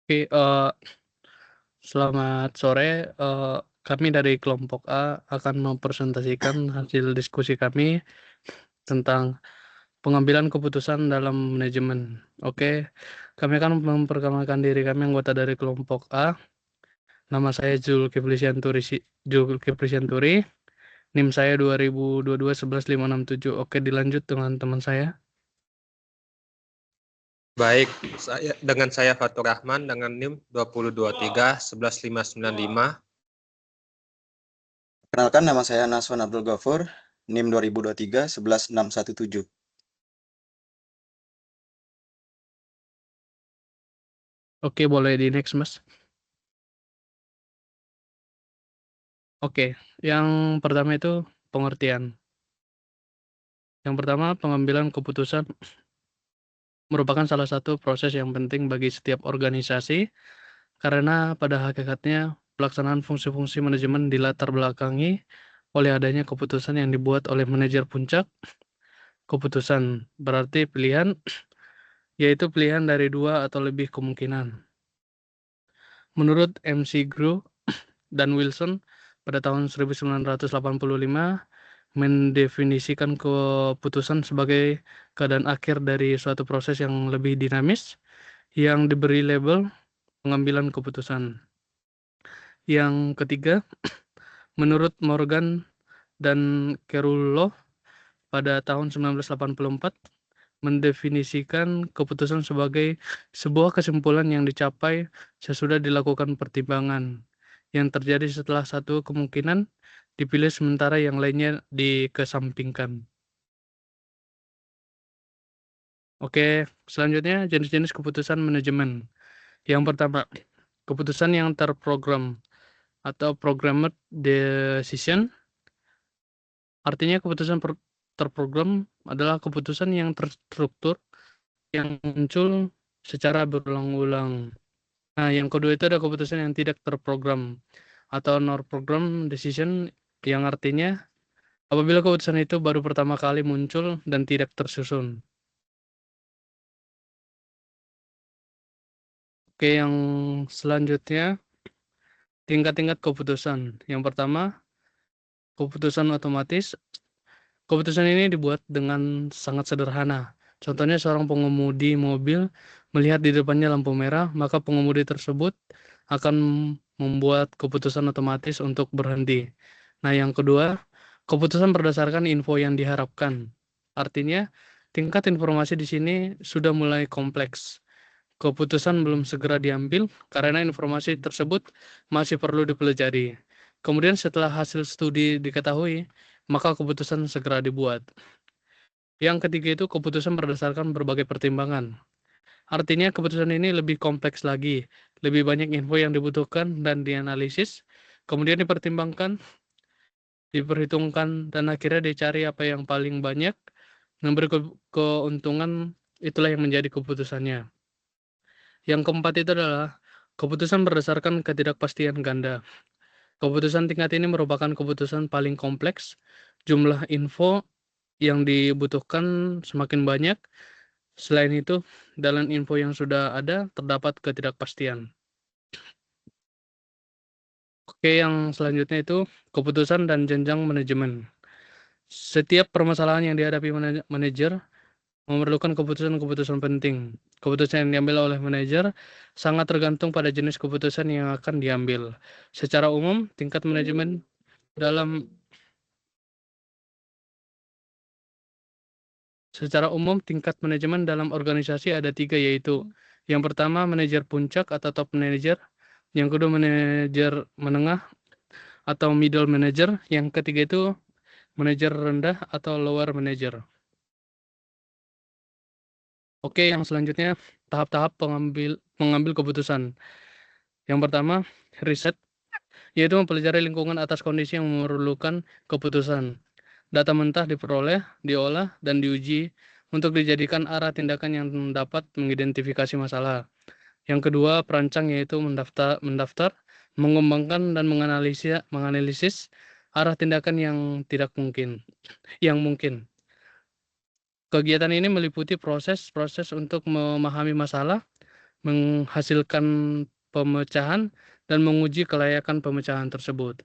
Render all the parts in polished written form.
Oke, selamat sore. Kami dari kelompok A akan mempresentasikan hasil diskusi kami tentang pengambilan keputusan dalam manajemen. Oke, kami akan memperkenalkan diri kami anggota dari kelompok A. Nama saya Zulkifli Syanturi. NIM saya 2022 11567. Oke, dilanjut dengan teman saya. Baik, saya Fatur Rahman dengan NIM 2023 11595. Perkenalkan, nama saya Naswan Abdul Ghafur, NIM 2023 11617. Oke, boleh di next, Mas. Oke, yang pertama itu pengertian. Yang pertama, pengambilan keputusan merupakan salah satu proses yang penting bagi setiap organisasi, karena pada hakikatnya pelaksanaan fungsi-fungsi manajemen dilatar belakangi oleh adanya keputusan yang dibuat oleh manajer puncak. Keputusan berarti pilihan, yaitu pilihan dari dua atau lebih kemungkinan. Menurut McGraw dan Wilson pada tahun 1985, mendefinisikan keputusan sebagai keadaan akhir dari suatu proses yang lebih dinamis yang diberi label pengambilan keputusan. Yang ketiga, menurut Morgan dan Cerullo pada tahun 1984, mendefinisikan keputusan sebagai sebuah kesimpulan yang dicapai sesudah dilakukan pertimbangan yang terjadi setelah satu kemungkinan dipilih sementara yang lainnya dikesampingkan. Oke, selanjutnya jenis-jenis keputusan manajemen. Yang pertama, keputusan yang terprogram atau programmed decision. Artinya keputusan terprogram adalah keputusan yang terstruktur yang muncul secara berulang-ulang. Nah, yang kedua itu ada keputusan yang tidak terprogram atau non-program decision, yang artinya apabila keputusan itu baru pertama kali muncul dan tidak tersusun. Oke, yang selanjutnya tingkat-tingkat keputusan. Yang pertama, keputusan otomatis. Keputusan ini dibuat dengan sangat sederhana. Contohnya seorang pengemudi mobil melihat di depannya lampu merah, maka pengemudi tersebut akan membuat keputusan otomatis untuk berhenti. Nah, yang kedua, keputusan berdasarkan info yang diharapkan. Artinya, tingkat informasi di sini sudah mulai kompleks. Keputusan belum segera diambil karena informasi tersebut masih perlu dipelajari. Kemudian setelah hasil studi diketahui, maka keputusan segera dibuat. Yang ketiga itu keputusan berdasarkan berbagai pertimbangan. Artinya keputusan ini lebih kompleks lagi, lebih banyak info yang dibutuhkan dan dianalisis, kemudian dipertimbangkan, diperhitungkan, dan akhirnya dicari apa yang paling banyak, memberi keuntungan, itulah yang menjadi keputusannya. Yang keempat itu adalah keputusan berdasarkan ketidakpastian ganda. Keputusan tingkat ini merupakan keputusan paling kompleks. Jumlah info yang dibutuhkan semakin banyak. Selain itu, dalam info yang sudah ada terdapat ketidakpastian. Oke, yang selanjutnya itu keputusan dan jenjang manajemen. Setiap permasalahan yang dihadapi manajer memerlukan keputusan-keputusan penting. Keputusan yang diambil oleh manajer sangat tergantung pada jenis keputusan yang akan diambil. Secara umum, tingkat manajemen dalam organisasi ada 3, yaitu yang pertama manajer puncak atau top manager, yang kedua manajer menengah atau middle manager, yang ketiga itu manajer rendah atau lower manager. Oke, yang selanjutnya tahap-tahap mengambil keputusan. Yang pertama, riset, yaitu mempelajari lingkungan atas kondisi yang memerlukan keputusan. Data mentah diperoleh, diolah, dan diuji untuk dijadikan arah tindakan yang dapat mengidentifikasi masalah. Yang kedua, perancang, yaitu mendaftar, mengembangkan, dan menganalisis arah tindakan yang mungkin. Kegiatan ini meliputi proses untuk memahami masalah, menghasilkan pemecahan, dan menguji kelayakan pemecahan tersebut.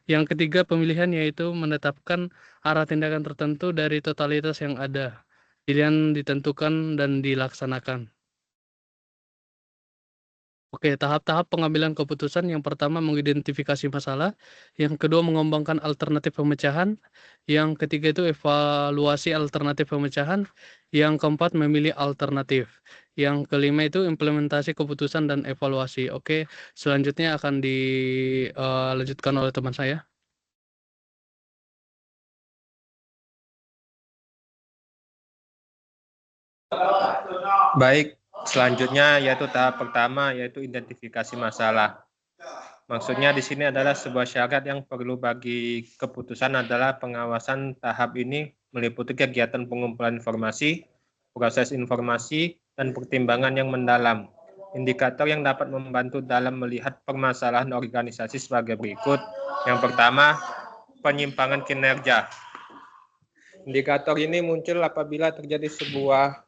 Yang ketiga, pemilihan yaitu menetapkan arah tindakan tertentu dari totalitas yang ada. Pilihan ditentukan dan dilaksanakan. Oke, tahap-tahap pengambilan keputusan. Yang pertama, mengidentifikasi masalah. Yang kedua, mengembangkan alternatif pemecahan. Yang ketiga itu evaluasi alternatif pemecahan. Yang keempat, memilih alternatif. Yang kelima itu implementasi keputusan dan evaluasi. Oke, selanjutnya akan dilanjutkan oleh teman saya. Baik, selanjutnya yaitu tahap pertama yaitu identifikasi masalah. Maksudnya di sini adalah sebuah syarat yang perlu bagi keputusan adalah pengawasan. Tahap ini meliputi kegiatan pengumpulan informasi, proses informasi, dan pertimbangan yang mendalam. Indikator yang dapat membantu dalam melihat permasalahan organisasi sebagai berikut. Yang pertama, penyimpangan kinerja. Indikator ini muncul apabila terjadi sebuah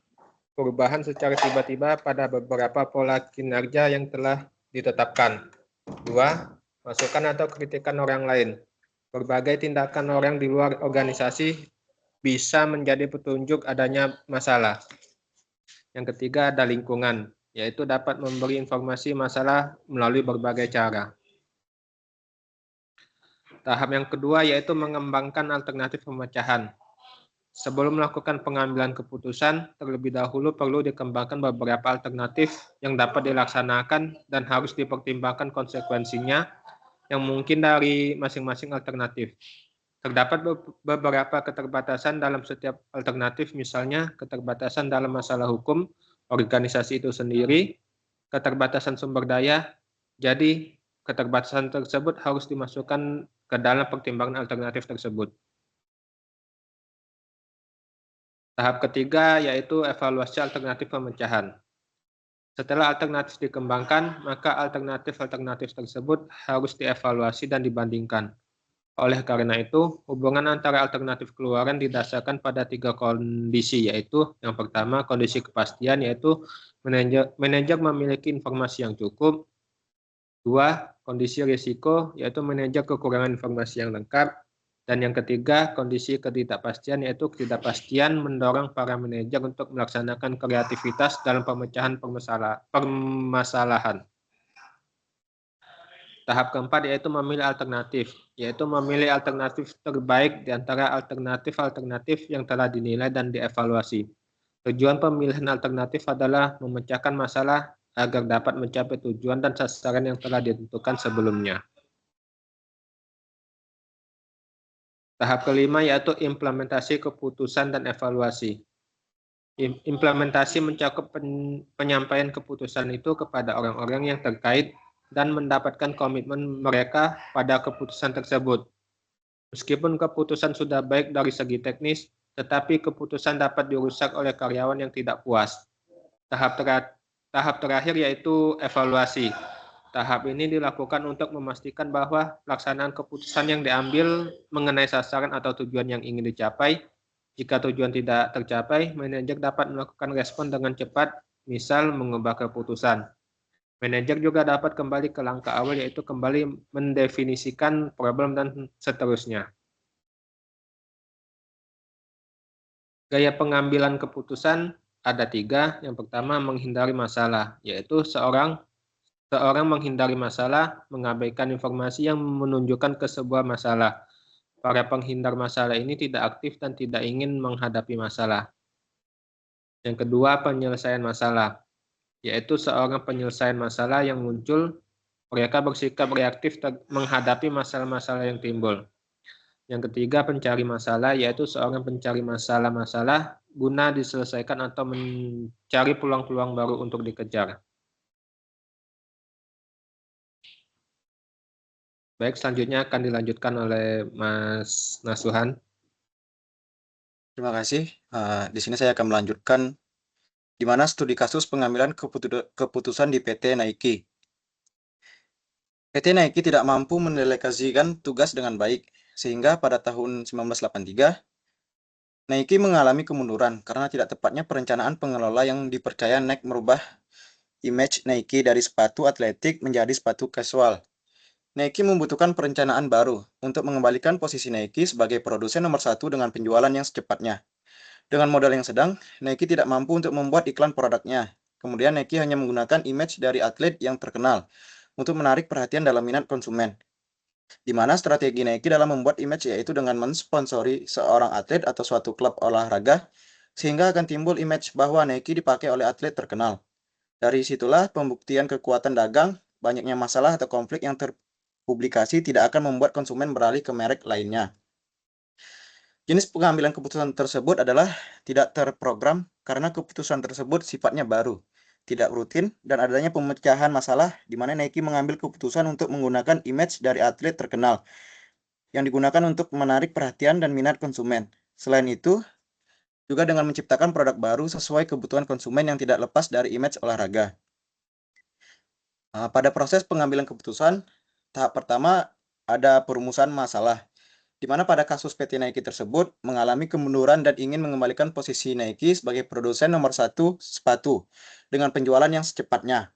perubahan secara tiba-tiba pada beberapa pola kinerja yang telah ditetapkan. 2. Masukan atau kritikan orang lain. Berbagai tindakan orang di luar organisasi bisa menjadi petunjuk adanya masalah. Yang ketiga ada lingkungan, yaitu dapat memberi informasi masalah melalui berbagai cara. Tahap yang kedua yaitu mengembangkan alternatif pemecahan. Sebelum melakukan pengambilan keputusan, terlebih dahulu perlu dikembangkan beberapa alternatif yang dapat dilaksanakan dan harus dipertimbangkan konsekuensinya yang mungkin dari masing-masing alternatif. Terdapat beberapa keterbatasan dalam setiap alternatif, misalnya keterbatasan dalam masalah hukum organisasi itu sendiri, keterbatasan sumber daya, jadi keterbatasan tersebut harus dimasukkan ke dalam pertimbangan alternatif tersebut. Tahap ketiga yaitu evaluasi alternatif pemecahan. Setelah alternatif dikembangkan, maka alternatif-alternatif tersebut harus dievaluasi dan dibandingkan. Oleh karena itu, hubungan antara alternatif keluaran didasarkan pada 3 kondisi, yaitu yang pertama kondisi kepastian, yaitu manajer memiliki informasi yang cukup. 2. Kondisi risiko, yaitu manajer kekurangan informasi yang lengkap. Dan yang ketiga, kondisi ketidakpastian, yaitu ketidakpastian mendorong para manajer untuk melaksanakan kreativitas dalam pemecahan permasalahan. Tahap keempat yaitu memilih alternatif, yaitu memilih alternatif terbaik di antara alternatif-alternatif yang telah dinilai dan dievaluasi. Tujuan pemilihan alternatif adalah memecahkan masalah agar dapat mencapai tujuan dan sasaran yang telah ditentukan sebelumnya. Tahap kelima yaitu implementasi keputusan dan evaluasi. Implementasi mencakup penyampaian keputusan itu kepada orang-orang yang terkait dan mendapatkan komitmen mereka pada keputusan tersebut. Meskipun keputusan sudah baik dari segi teknis, tetapi keputusan dapat dirusak oleh karyawan yang tidak puas. Tahap terakhir yaitu evaluasi. Tahap ini dilakukan untuk memastikan bahwa pelaksanaan keputusan yang diambil mengenai sasaran atau tujuan yang ingin dicapai. Jika tujuan tidak tercapai, manajer dapat melakukan respon dengan cepat, misal mengubah keputusan. Manajer juga dapat kembali ke langkah awal, yaitu kembali mendefinisikan problem dan seterusnya. Gaya pengambilan keputusan ada 3. Yang pertama, menghindari masalah, yaitu seorang menghindari masalah, mengabaikan informasi yang menunjukkan ke sebuah masalah. Para penghindar masalah ini tidak aktif dan tidak ingin menghadapi masalah. Yang kedua, penyelesaian masalah, yaitu seorang penyelesaian masalah yang muncul, mereka bersikap reaktif menghadapi masalah-masalah yang timbul. Yang ketiga, pencari masalah, yaitu seorang pencari masalah-masalah guna diselesaikan atau mencari peluang-peluang baru untuk dikejar. Baik, selanjutnya akan dilanjutkan oleh Mas Nasuhan. Terima kasih. Di sini saya akan melanjutkan di mana studi kasus pengambilan keputusan di PT Nike. PT Nike tidak mampu mendelegasikan tugas dengan baik, sehingga pada tahun 1983, Nike mengalami kemunduran karena tidak tepatnya perencanaan pengelola yang dipercaya Nike merubah image Nike dari sepatu atletik menjadi sepatu casual. Nike membutuhkan perencanaan baru untuk mengembalikan posisi Nike sebagai produsen nomor 1 dengan penjualan yang secepatnya. Dengan modal yang sedang, Nike tidak mampu untuk membuat iklan produknya. Kemudian Nike hanya menggunakan image dari atlet yang terkenal untuk menarik perhatian dalam minat konsumen. Di mana strategi Nike dalam membuat image yaitu dengan mensponsori seorang atlet atau suatu klub olahraga, sehingga akan timbul image bahwa Nike dipakai oleh atlet terkenal. Dari situlah pembuktian kekuatan dagang, banyaknya masalah atau konflik yang terpublikasi tidak akan membuat konsumen beralih ke merek lainnya. Jenis pengambilan keputusan tersebut adalah tidak terprogram karena keputusan tersebut sifatnya baru, tidak rutin, dan adanya pemecahan masalah di mana Nike mengambil keputusan untuk menggunakan image dari atlet terkenal yang digunakan untuk menarik perhatian dan minat konsumen. Selain itu, juga dengan menciptakan produk baru sesuai kebutuhan konsumen yang tidak lepas dari image olahraga. Pada proses pengambilan keputusan, tahap pertama ada perumusan masalah, di mana pada kasus PT Nike tersebut mengalami kemunduran dan ingin mengembalikan posisi Nike sebagai produsen nomor 1 sepatu dengan penjualan yang secepatnya.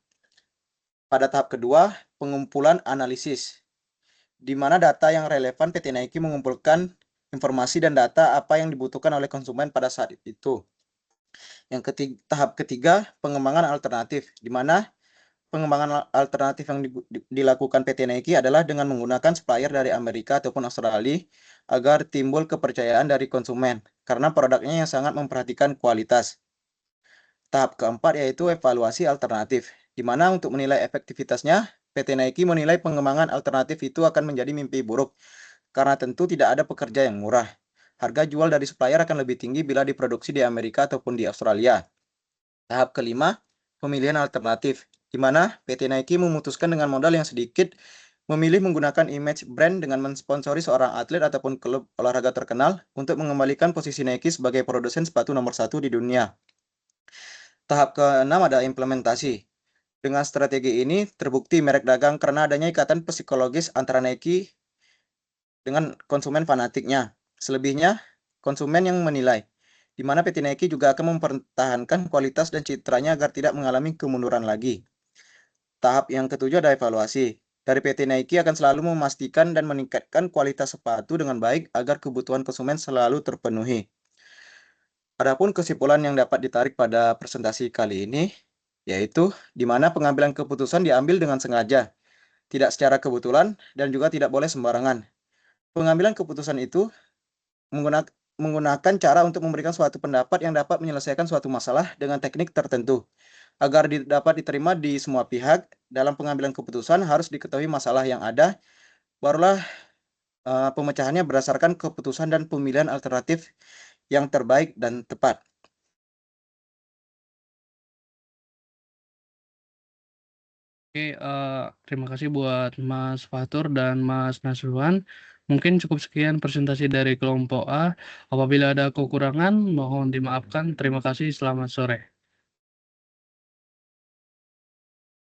Pada tahap kedua, pengumpulan analisis, di mana data yang relevan PT Nike mengumpulkan informasi dan data apa yang dibutuhkan oleh konsumen pada saat itu. Tahap ketiga, pengembangan alternatif, di mana pengembangan alternatif yang dilakukan PT Nike adalah dengan menggunakan supplier dari Amerika ataupun Australia agar timbul kepercayaan dari konsumen karena produknya yang sangat memperhatikan kualitas. Tahap keempat yaitu evaluasi alternatif, di mana untuk menilai efektivitasnya, PT Nike menilai pengembangan alternatif itu akan menjadi mimpi buruk karena tentu tidak ada pekerja yang murah. Harga jual dari supplier akan lebih tinggi bila diproduksi di Amerika ataupun di Australia. Tahap kelima, pemilihan alternatif, di mana PT Nike memutuskan dengan modal yang sedikit memilih menggunakan image brand dengan mensponsori seorang atlet ataupun klub olahraga terkenal untuk mengembalikan posisi Nike sebagai produsen sepatu nomor 1 di dunia. Tahap keenam ada implementasi. Dengan strategi ini terbukti merek dagang karena adanya ikatan psikologis antara Nike dengan konsumen fanatiknya. Selebihnya, konsumen yang menilai, di mana PT Nike juga akan mempertahankan kualitas dan citranya agar tidak mengalami kemunduran lagi. Tahap yang ketujuh ada evaluasi. Dari PT Nike akan selalu memastikan dan meningkatkan kualitas sepatu dengan baik agar kebutuhan konsumen selalu terpenuhi. Adapun kesimpulan yang dapat ditarik pada presentasi kali ini, yaitu di mana pengambilan keputusan diambil dengan sengaja, tidak secara kebetulan, dan juga tidak boleh sembarangan. Pengambilan keputusan itu menggunakan cara untuk memberikan suatu pendapat yang dapat menyelesaikan suatu masalah dengan teknik tertentu. Agar dapat diterima di semua pihak, dalam pengambilan keputusan harus diketahui masalah yang ada, barulah pemecahannya berdasarkan keputusan dan pemilihan alternatif yang terbaik dan tepat. Oke, terima kasih buat Mas Fatur dan Mas Nasruan. Mungkin cukup sekian presentasi dari kelompok A. Apabila ada kekurangan, mohon dimaafkan. Terima kasih, selamat sore.